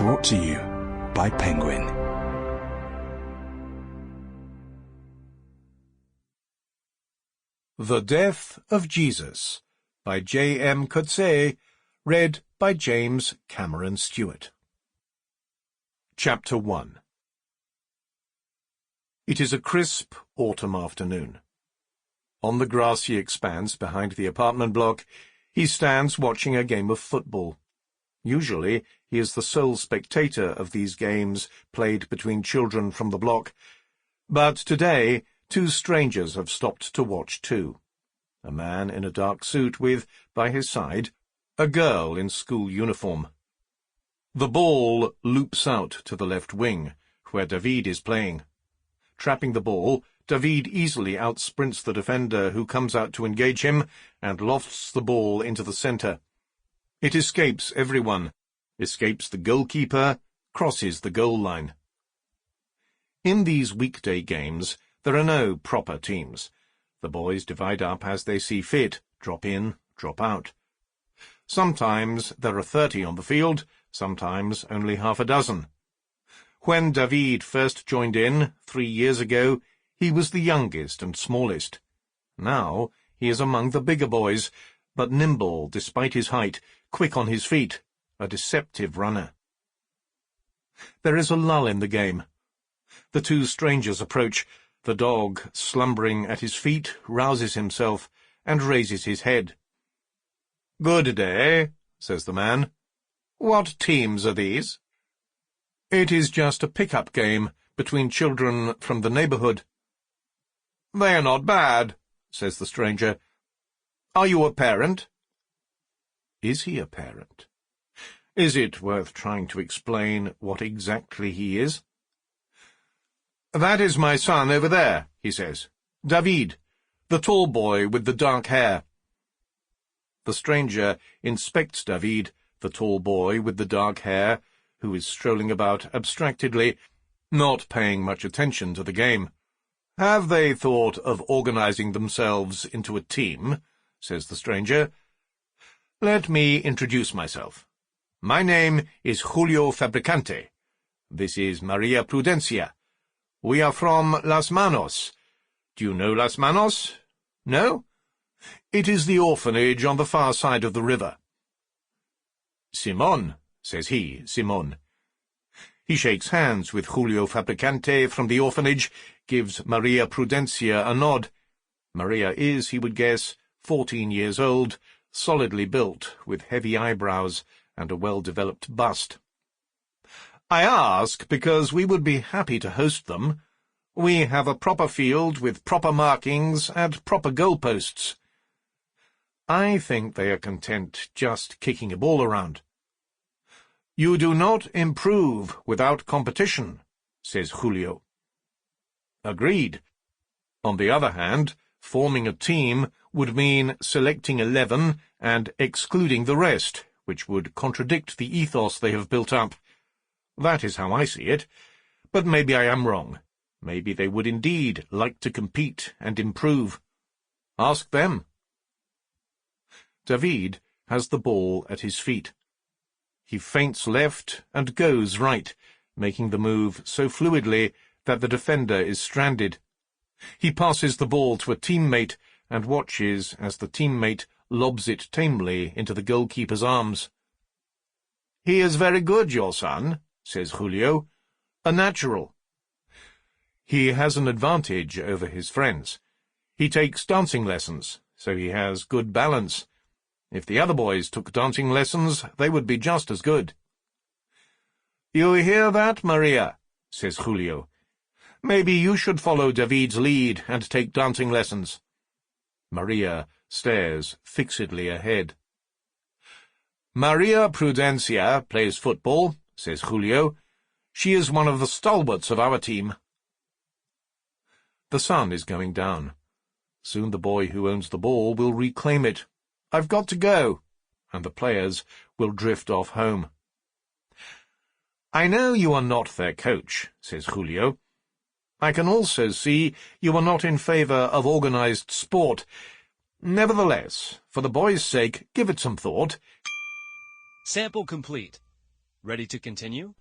Brought to you by Penguin. The Death of Jesus by M Coetzee, read by James Cameron Stewart. Chapter 1. It is a crisp autumn afternoon. On the grassy expanse behind the apartment block, he stands watching a game of football. Usually, he is the sole spectator of these games played between children from the block, but today 2 strangers have stopped to watch too. A man in a dark suit with, by his side, a girl in school uniform. The ball loops out to the left wing, where David is playing. Trapping the ball, David easily outsprints the defender who comes out to engage him and lofts the ball into the centre. It escapes everyone, escapes the goalkeeper, crosses the goal line. In these weekday games, there are no proper teams. The boys divide up as they see fit, drop in, drop out. Sometimes there are 30 on the field, sometimes only half a dozen. When David first joined in, 3 years ago, he was the youngest and smallest. Now he is among the bigger boys, but nimble despite his height, quick on his feet, a deceptive runner. There is a lull in the game. The 2 strangers approach. The dog, slumbering at his feet, rouses himself and raises his head. "Good day," says the man. "What teams are these?" "It is just a pick-up game between children from the neighbourhood." "They are not bad," says the stranger. "Are you a parent?" Is he a parent? Is it worth trying to explain what exactly he is? "That is my son over there," he says. "David, the tall boy with the dark hair." The stranger inspects David, the tall boy with the dark hair, who is strolling about abstractedly, not paying much attention to the game. "Have they thought of organizing themselves into a team?" says the stranger. "Let me introduce myself. My name is Julio Fabricante. This is Maria Prudencia. We are from Las Manos. Do you know Las Manos? No? It is the orphanage on the far side of the river." "Simòn," says he, Simòn. He shakes hands with Julio Fabricante from the orphanage, gives Maria Prudencia a nod. Maria is, he would guess, 14 years old, solidly built, with heavy eyebrows and a well-developed bust. "I ask because we would be happy to host them. We have a proper field with proper markings and proper goalposts." I think they are content just kicking a ball around. "You do not improve without competition," says Julio. Agreed. On the other hand, forming a team would mean selecting 11 and excluding the rest, which would contradict the ethos they have built up. That is how I see it, but maybe I am wrong. Maybe they would indeed like to compete and improve. Ask them. David has the ball at his feet. He feints left and goes right, making the move so fluidly that the defender is stranded. He passes the ball to a teammate and watches as the teammate lobs it tamely into the goalkeeper's arms. "He is very good, your son," says Julio. "A natural." He has an advantage over his friends. He takes dancing lessons, so he has good balance. If the other boys took dancing lessons, they would be just as good. "You hear that, Maria?" says Julio. "Maybe you should follow David's lead and take dancing lessons." Maria stares fixedly ahead. "Maria Prudencia plays football," says Julio. "She is one of the stalwarts of our team." The sun is going down. Soon the boy who owns the ball will reclaim it. "I've got to go," and the players will drift off home. "I know you are not their coach," says Julio. "I can also see you are not in favour of organised sport. Nevertheless, for the boys' sake, give it some thought." Sample complete. Ready to continue?